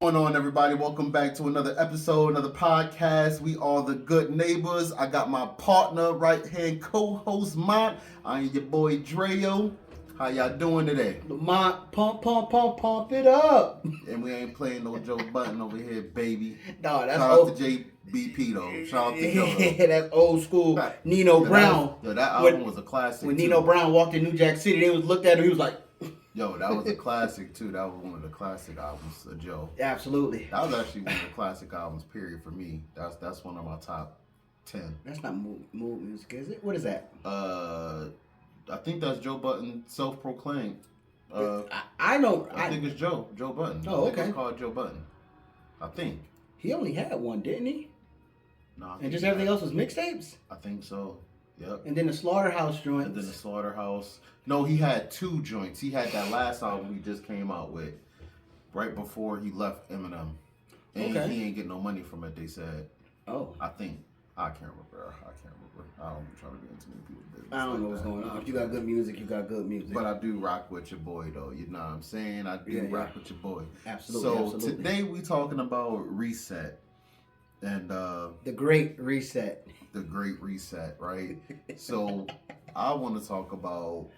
What's going on, everybody? Welcome back to another episode, another podcast. We are the good neighbors. I got my partner, right hand co-host Mont. I am your boy Dreo. How y'all doing today? Lamont, pump it up. And we ain't playing no Joe Button over here, baby. No, that's Shout out to JBP though. Shout out to Joe. That's old school. Nino Brown. That album was a classic. When too. Nino Brown walked in New Jack City, they was looked at him. He was like, Yo, that was a classic too. That was one of the classic albums of Joe. absolutely. That was actually one of the classic albums, period, for me. That's one of my top 10. That's not mood music, is it? What is that? I think that's Joe Button, self-proclaimed. I know. I think it's Joe Button. Oh, I think okay. It's called Joe Button. I think. He only had one, didn't he? No. And just everything else was mixtapes? I think so. Yep. And then the Slaughterhouse joints. And then the Slaughterhouse. No, he had 2 joints. He had that last album he just came out with right before he left Eminem. And Okay. he ain't get no money from it, they said. Oh. I think. I can't remember. I don't be trying to be into many people's business. I don't know what's going on. If you got good music, you got good music. But I do rock with your boy, though. You know what I'm saying? I do rock with your boy. Absolutely. So absolutely. today we talking about reset. And the Great Reset. the Great Reset, right? So I want to talk about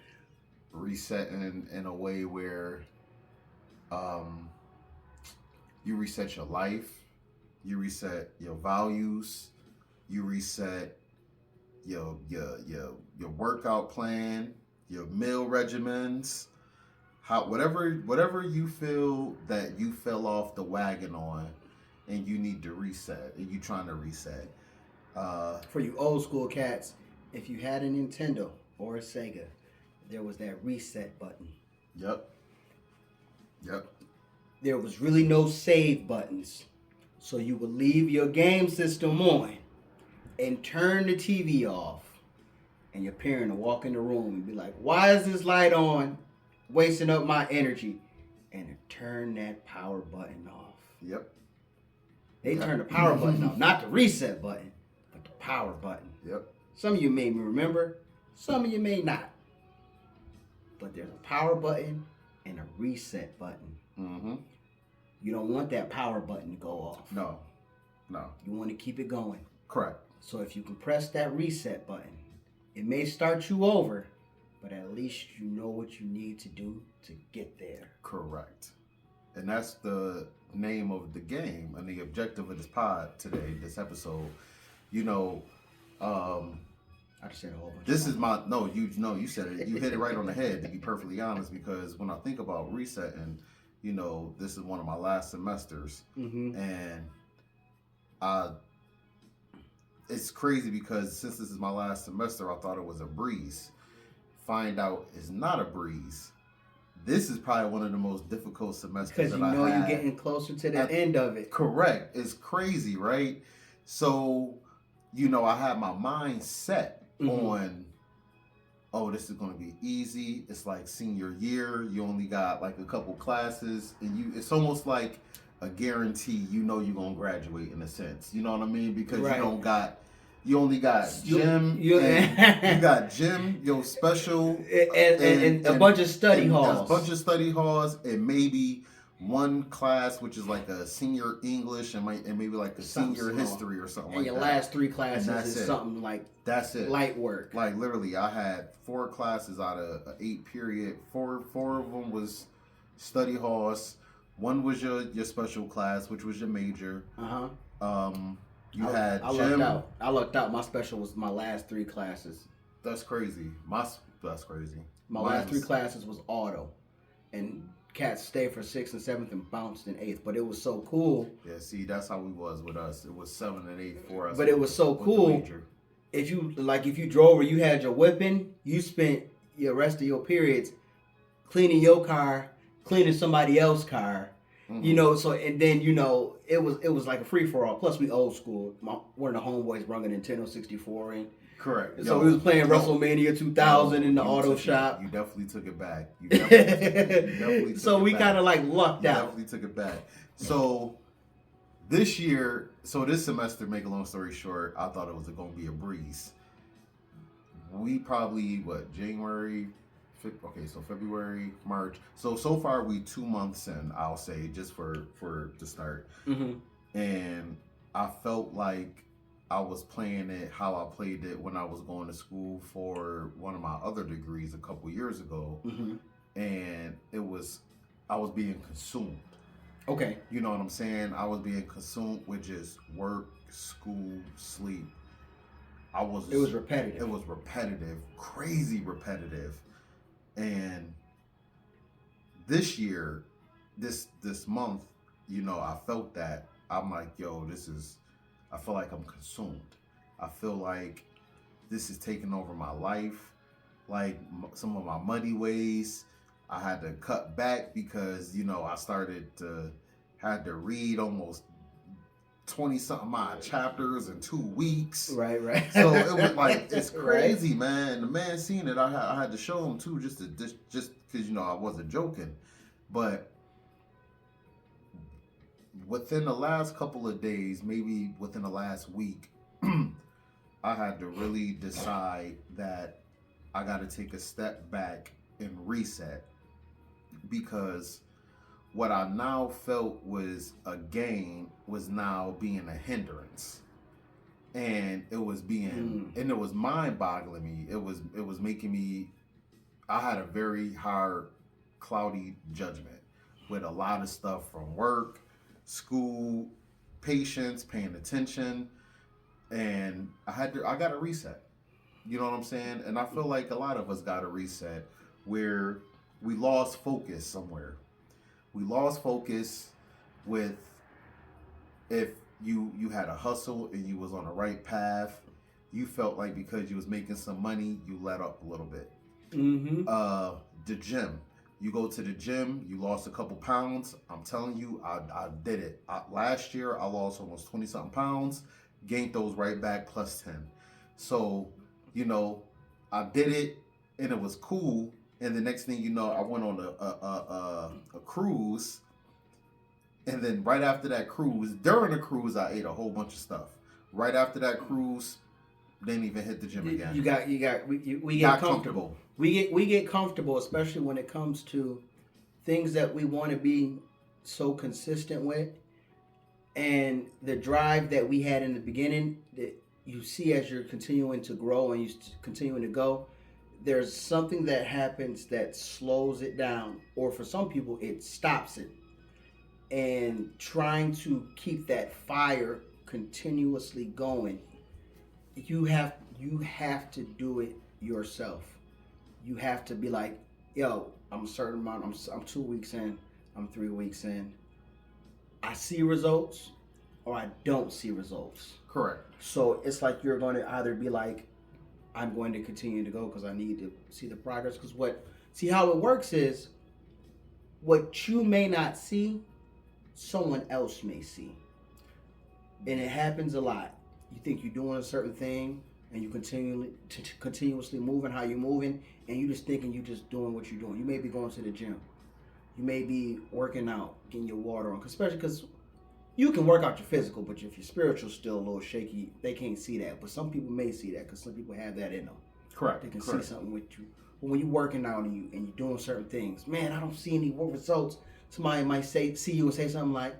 resetting in a way where you reset your life, you reset your values, you reset your workout plan, your meal regimens, whatever you feel that you fell off the wagon on and you need to reset and you trying to reset. For you old school cats, if you had a Nintendo or a Sega, there was that reset button. Yep. There was really no save buttons. So you would leave your game system on and turn the TV off. And your parent will walk in the room and be like, why is this light on? Wasting up my energy. And turn that power button off. Yep. They turn the power button off. Not the reset button, but the power button. Yep. Some of you may remember, some of you may not. But there's a power button and a reset button. Mm-hmm. You don't want that power button to go off. No. You want to keep it going. Correct. So if you can press that reset button, it may start you over, but at least you know what you need to do to get there. Correct. And that's the name of the game and the objective of this pod today, this episode. You know, I just said a whole bunch. this is my you said it. You hit it right on the head, to be perfectly honest, because when I think about resetting, you know, this is one of my last semesters. Mm-hmm. And it's crazy because since this is my last semester, I thought it was a breeze. Find out it's not a breeze. This is probably one of the most difficult semesters Because you know you're getting closer to the end of it. Correct. It's crazy, right? So, you know, I had my mind set on, oh, this is going to be easy. It's like senior year. You only got like a couple classes, and it's almost like a guarantee. You know you're going to graduate in a sense. You know what I mean? Because you only got gym. You got gym, your special, and a bunch of study halls. A bunch of study halls, and maybe one class which is like a senior English and maybe like a senior history or something like that. And your last 3 classes is something like that's it. Light work. Like literally, I had 4 classes out of an 8 period. Four of them was study halls. One was your special class, which was your major. You had gym. I lucked out. My special was my last 3 classes. That's crazy. That's crazy. My last 3 classes was auto, and cats stayed for 6th and 7th and bounced in 8th. But it was so cool. Yeah, see, that's how we was with us. It was 7 and 8 for us. But it was so cool. If you drove or you had your whipping, you spent the rest of your periods cleaning your car, cleaning somebody else's car. Mm-hmm. You know, so and then you know it was like a free for all. Plus we old school. One of the homeboys brought a Nintendo 64 in. Correct. So we was playing WrestleMania 2000 in the auto shop. You definitely took it back. You definitely so we kind of like lucked out. Definitely took it back. So this semester, make a long story short, I thought it was going to be a breeze. We probably January, okay, so February, March. So far we 2 months in, I'll say, just for to start. Mm-hmm. And I felt like I was playing it how I played it when I was going to school for one of my other degrees a couple years ago. Mm-hmm. And I was being consumed. Okay. You know what I'm saying? I was being consumed with just work, school, sleep. It was repetitive. It was repetitive, crazy repetitive. And this year, this month, I felt that. I'm like, yo, I feel like I'm consumed. I feel like this is taking over my life. Like some of my money ways, I had to cut back because, I had to read almost 20 something odd chapters in 2 weeks. Right. So it was like, it's crazy, right? man. The man seen it. I had to show him too, just because, I wasn't joking. But within the last couple of days, maybe within the last week, I had to really decide that I got to take a step back and reset, because what I now felt was a gain was now being a hindrance. And it was and it was mind-boggling me. It was making me, I had a very hard, cloudy judgment with a lot of stuff from work, school, patience, paying attention, and I got to reset. You know what I'm saying? And I feel like a lot of us got to reset where we lost focus somewhere. We lost focus with, if you had a hustle and you was on the right path, you felt like because you was making some money, you let up a little bit. Mm-hmm. The gym. You go to the gym, you lost a couple pounds. I'm telling you, I did it. Last year, I lost almost 20 something pounds, gained those right back plus 10. So, I did it and it was cool. And the next thing you know, I went on a cruise. And then right after that cruise, during the cruise, I ate a whole bunch of stuff. Right after that cruise, didn't even hit the gym again. We get comfortable. We get comfortable, especially when it comes to things that we want to be so consistent with, and the drive that we had in the beginning that you see as you're continuing to grow and you're continuing to go. There's something that happens that slows it down, or for some people, it stops it. And trying to keep that fire continuously going, you have to do it yourself. You have to be like, yo, I'm a certain amount. I'm 2 weeks in. I'm 3 weeks in. I see results, or I don't see results. Correct. So it's like you're going to either be like, I'm going to continue to go because I need to see the progress. Because how it works is, what you may not see, someone else may see. And it happens a lot. You think you're doing a certain thing, and you continuously moving how you're moving, and you just thinking you're just doing what you're doing. You may be going to the gym. You may be working out, getting your water on. Especially because you can work out your physical, but if your spiritual's still a little shaky, they can't see that. But some people may see that because some people have that in them. Correct. They can see something with you. But when you're working out and you're doing certain things, man, I don't see any results. Somebody might see you and say something like,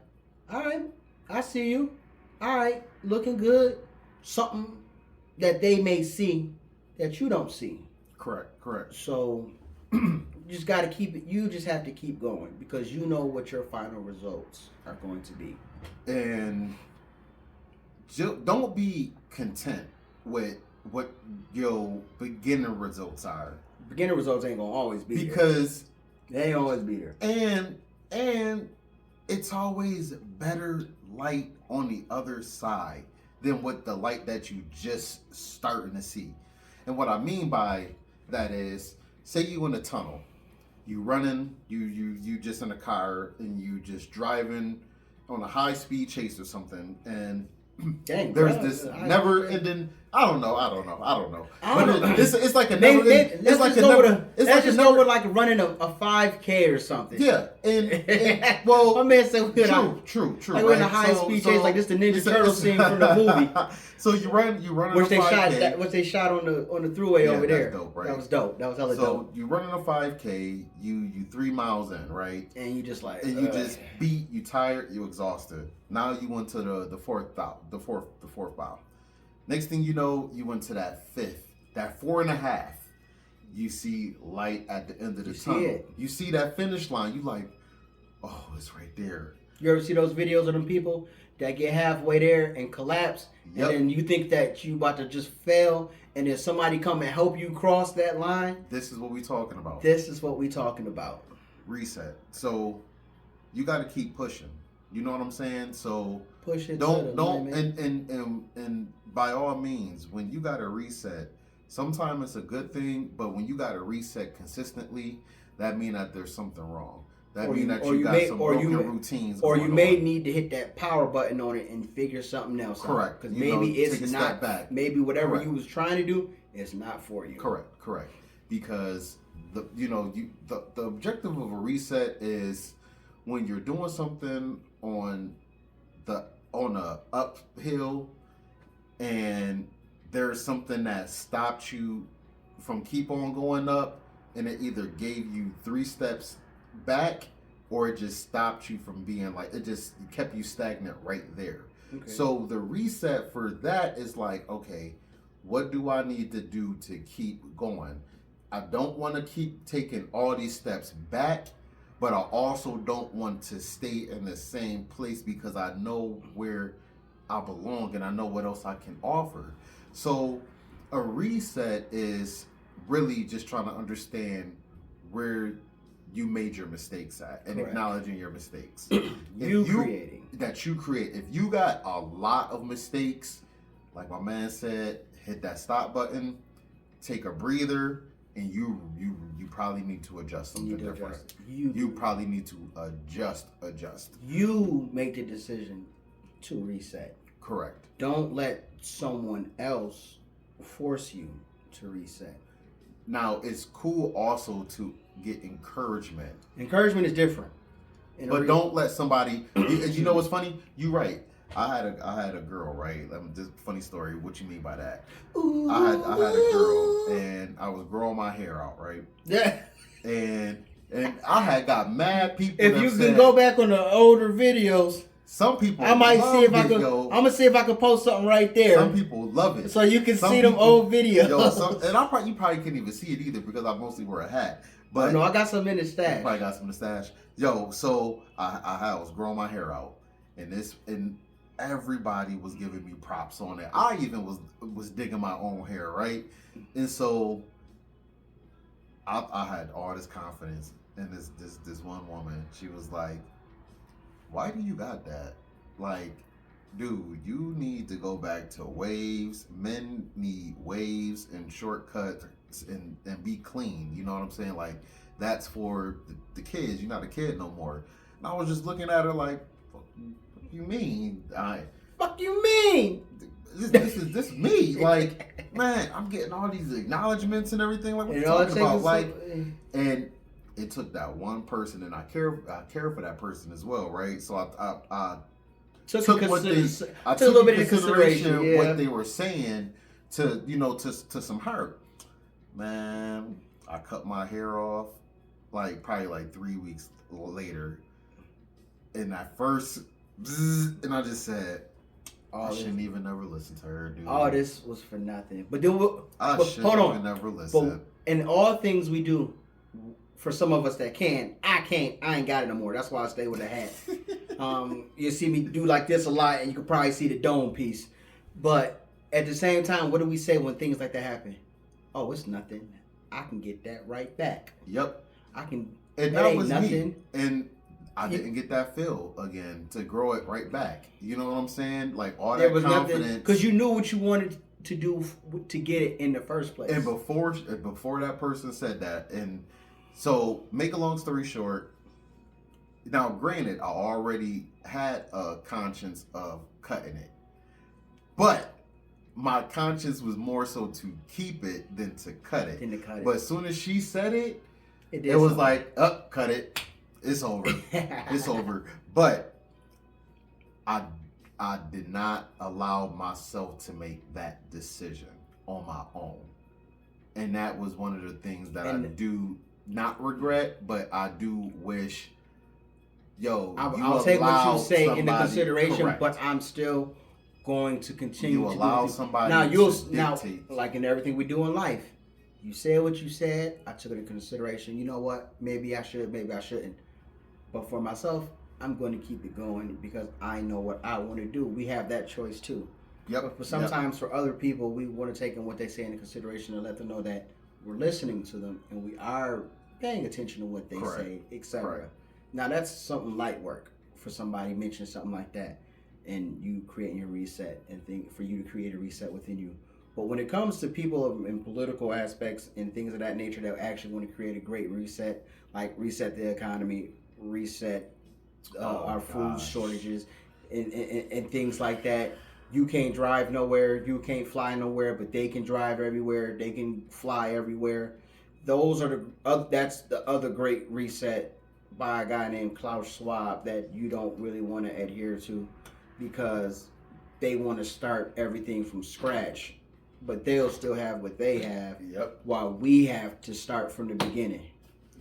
all right, I see you. All right, looking good. Something that they may see that you don't see. Correct. So you just got to keep it. You just have to keep going because you know what your final results are going to be. And don't be content with what your beginner results are. Beginner results ain't gonna always be because there. They ain't always be there. And it's always better light on the other side than what the light that you just starting to see. And what I mean by that is, say you in a tunnel, you running, you just in a car and you just driving on a high speed chase or something, and Dang, there's bro. this never ending. I don't know. But it's like a Maybe, never. It's like a go never. with It's let's like just a go never. with like running a 5K or something. Yeah, and well, my man said true. Like we're in a high speed chase, like this the Ninja Turtle scene from the movie. So you run Which a 5K. which they shot on the thruway over there. That's dope, right? That was dope. That was hella dope. So you running a 5K, you 3 miles in, right? And you just like and you just beat, you tired, you exhausted. Now you went to the fourth mile. Next thing you know, you went to that fifth, that 4.5. You see light at the end of the tunnel. You see that finish line. You like, oh, it's right there. You ever see those videos of them people that get halfway there and collapse, and then you think that you about to just fail, and then somebody come and help you cross that line? This is what we talking about. Reset. So you got to keep pushing. You know what I'm saying? So push it. Don't and by all means, when you got to reset, sometimes it's a good thing, but when you got to reset consistently, that means that there's something wrong. That means that you got some broken routines. Or you may need to hit that power button on it and figure something else out. Correct. Because maybe it's not. Back. Maybe whatever you was trying to do is not for you. Correct. Because the objective of a reset is when you're doing something on a uphill and there's something that stopped you from keep on going up, and it either gave you 3 steps back or it just stopped you from being like, it just kept you stagnant right there. Okay. So the reset for that is like, okay, what do I need to do to keep going? I don't want to keep taking all these steps back, but I also don't want to stay in the same place because I know where I belong and I know what else I can offer. So a reset is really just trying to understand where you made your mistakes at and acknowledging your mistakes. You create. If you got a lot of mistakes, like my man said, hit that stop button, take a breather, and you probably need to adjust something different. You probably need to adjust. You make the decision to reset. Correct. Don't let someone else force you to reset. Now, it's cool also to get encouragement. Encouragement is different. But don't let somebody. You know what's funny? You're right. I had a girl, right? Just funny story. What you mean by that? Ooh. I had a girl, and I was growing my hair out, right? Yeah. And I had got mad people. If you can go back on the older videos, some people. I might see if I could. I'm gonna see if I can post something right there. Some people love it, so you can see them old videos. You probably can't even see it either because I mostly wear a hat. But no, I got some in the stash. Probably got some in the stash. So I was growing my hair out, and everybody was giving me props on it. I even was digging my own hair, right? And so I had all this confidence in this one woman. She was like, "Why do you got that? Like, dude, you need to go back to waves. Men need waves and shortcuts and be clean. You know what I'm saying? Like, that's for the kids. You're not a kid no more." And I was just looking at her like, "What you mean? Fuck you mean? This is me. Like, man, I'm getting all these acknowledgments and everything. Like, what you talking about? Like, and it took that one person, and I care for that person as well, right? So I took a little bit of consideration what they were saying to some hurt. Man, I cut my hair off probably 3 weeks later, and that first, and I just said, I shouldn't even never listen to her, dude. All this was for nothing. But then I shouldn't even never listen. But in all things we do, for some of us that can, I can't. I ain't got it no more. That's why I stay with a hat. You see me do like this a lot, and you can probably see the dome piece. But at the same time, what do we say when things like that happen? Oh, it's nothing. I can get that right back. Yep. I can. And that was nothing. Me. And I didn't get that feel again to grow it right back. You know what I'm saying? Like all that confidence. Because you knew what you wanted to do to get it in the first place. And before that person said that, and so make a long story short. Now, granted, I already had a conscience of cutting it, But my conscience was more so to keep it than to cut it. But as soon as she said it, it was like, cut it. It's over. It's over. But I did not allow myself to make that decision on my own. And that was one of the things that I do not regret, but I do wish, I'll take what you say into consideration, correct. But I'm still going to continue you to allow somebody now, like in everything we do in life, you said what you said, I took it into consideration. You know what? Maybe I should, maybe I shouldn't. But for myself, I'm going to keep it going because I know what I want to do. We have that choice too. Yep. But sometimes for other people, we want to take in what they say into consideration and let them know that we're listening to them and we are paying attention to what they say, etc. Now that's something light work for somebody mentioning something like that, and you creating your reset and for you to create a reset within you. But when it comes to people in political aspects and things of that nature that actually want to create a great reset, like reset the economy, reset our food shortages, and things like that. You can't drive nowhere, you can't fly nowhere, but they can drive everywhere, they can fly everywhere. Those are that's the other great reset by a guy named Klaus Schwab that you don't really want to adhere to because they want to start everything from scratch, but they'll still have what they have. Yep. While we have to start from the beginning.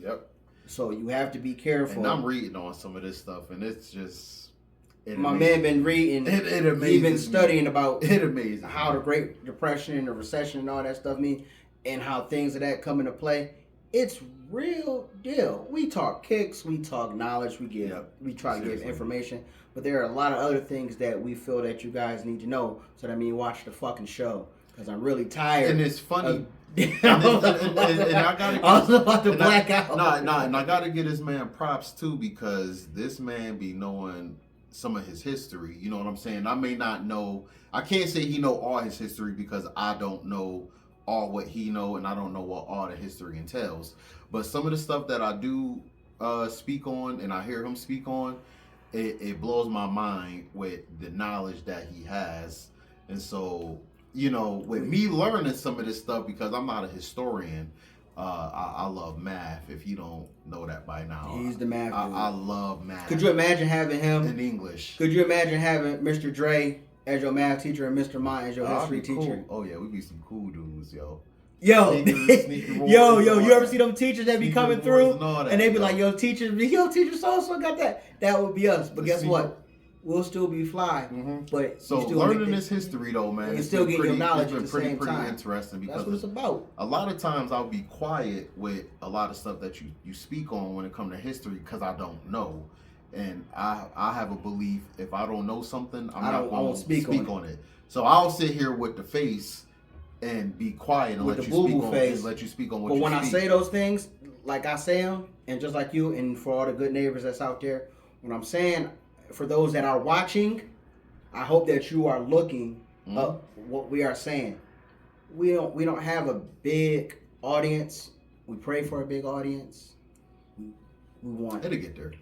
Yep. So you have to be careful. And I'm reading on some of this stuff, and it's just... My man been reading. It amazes me. He been studying about it amazes how the Great Depression and the recession and all that stuff mean, and how things of that come into play. It's real deal. We talk kicks, we talk knowledge, we try to give information, but there are a lot of other things that we feel that you guys need to know. So that means watch the fucking show because I'm really tired. And it's funny. And I was about to black out. And I gotta give this man props too because this man be knowing some of his history. You know what I'm saying? I may not know. I can't say he know all his history because I don't know all what he know, and I don't know what all the history entails. But some of the stuff that I do speak on, and I hear him speak on, it blows my mind with the knowledge that he has. And so, with me learning some of this stuff, because I'm not a historian, I love math. If you don't know that by now, he's the math. I love math. Could you imagine having him in English? Could you imagine having Mr. Dre as your math teacher and Mr. Mott as your history teacher? Cool. Oh yeah, we be some cool dudes, yo. Sneaker you ever see them teachers that be coming through and they be like, yo, teacher so got that. That would be us. But guess what? We'll still be fly. Mm-hmm. But so learning this history though, man, it's still getting your knowledge at the pretty same time. Interesting because that's what it's about. A lot of times I'll be quiet with a lot of stuff that you speak on when it comes to history because I don't know. And I have a belief if I don't know something, I won't speak on it. So I'll sit here with the face and be quiet and let you speak on what you speak. But when I say those things, like I say them, and just like you, and for all the good neighbors that's out there, when I'm saying for those that are watching, I hope that you are looking up what we are saying. We don't have a big audience. We pray for a big audience. We want it'll get there.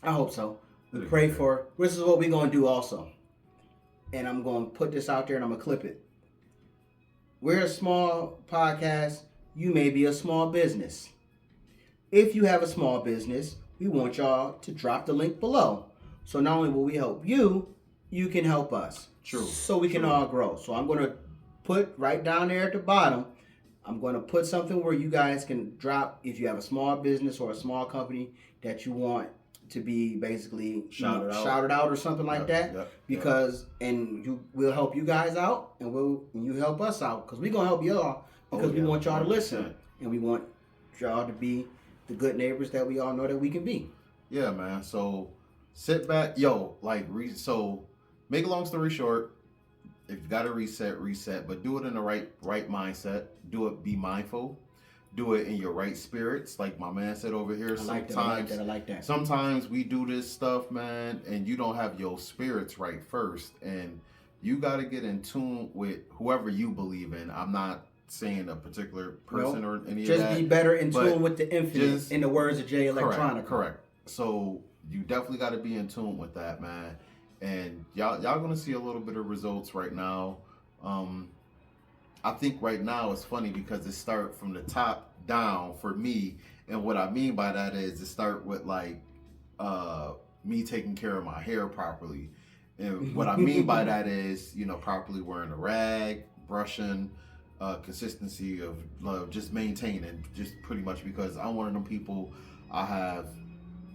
I hope so. We pray for. This is what we're gonna do also, and I'm gonna put this out there and I'm gonna clip it. We're a small podcast. You may be a small business. If you have a small business, we want y'all to drop the link below. So not only will we help you, you can help us. True. So we can all grow. So I'm going to put right down there at the bottom, I'm going to put something where you guys can drop if you have a small business or a small company that you want to be basically shouted out or something like that. Because we'll help you guys out and you help us out because we're going to help y'all because we want y'all to listen and we want y'all to be the good neighbors that we all know that we can be. Yeah, man. So sit back, so make a long story short, if you got to reset, but do it in the right mindset. Do it, be mindful. Do it in your right spirits, like my man said over here. I like that. Sometimes we do this stuff, man, and you don't have your spirits right first, and you got to get in tune with whoever you believe in. I'm not saying a particular person or any of that. Just be better in tune with the infinite, in the words of Jay Electronica. Correct. So you definitely got to be in tune with that, man. And y'all gonna see a little bit of results right now. I think right now it's funny because it start from the top down for me, and what I mean by that is it start with like me taking care of my hair properly, and what I mean by that is properly wearing a rag, brushing, consistency of just maintaining, just pretty much because I'm one of them people. I have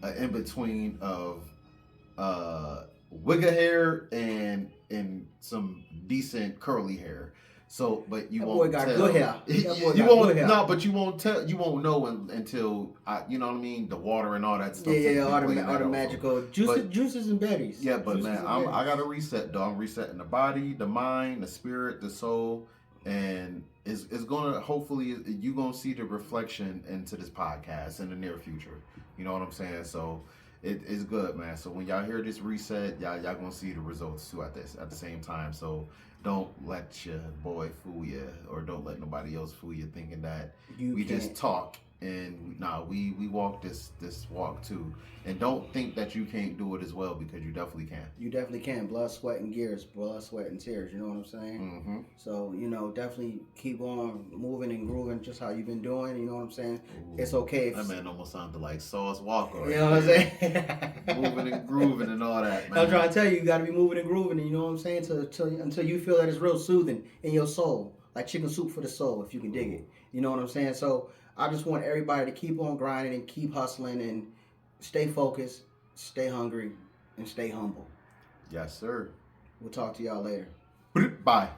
an in between of wig of hair and some decent curly hair. So, but you that won't boy got tell. good hair. That boy You got won't good hair. no, but you won't tell. You won't know until you know what I mean. The water and all that stuff. All the magical juices and berries. Yeah, but juices man, I got to reset though. I'm resetting the body, the mind, the spirit, the soul, and it's gonna hopefully you gonna see the reflection into this podcast in the near future. You know what I'm saying? So it's good, man. So when y'all hear this reset, y'all gonna see the results too at the same time. So don't let your boy fool you, or don't let nobody else fool you thinking that we just talk and we walk this walk too. And don't think that you can't do it as well, because you definitely can. You definitely can. Blood, sweat, and gears. Blood, sweat, and tears. You know what I'm saying? Mm-hmm. So, definitely keep on moving and grooving just how you've been doing. You know what I'm saying? Ooh, it's okay. That man almost sounded like Sauce Walker. Right, you know what I'm saying? Moving and grooving and all that, man. I'm trying to tell you, you got to be moving and grooving. And you know what I'm saying? Until you feel that it's real soothing in your soul. Like chicken soup for the soul, if you can dig it. You know what I'm saying? So, I just want everybody to keep on grinding and keep hustling and stay focused, stay hungry, and stay humble. Yes, sir. We'll talk to y'all later. Bye.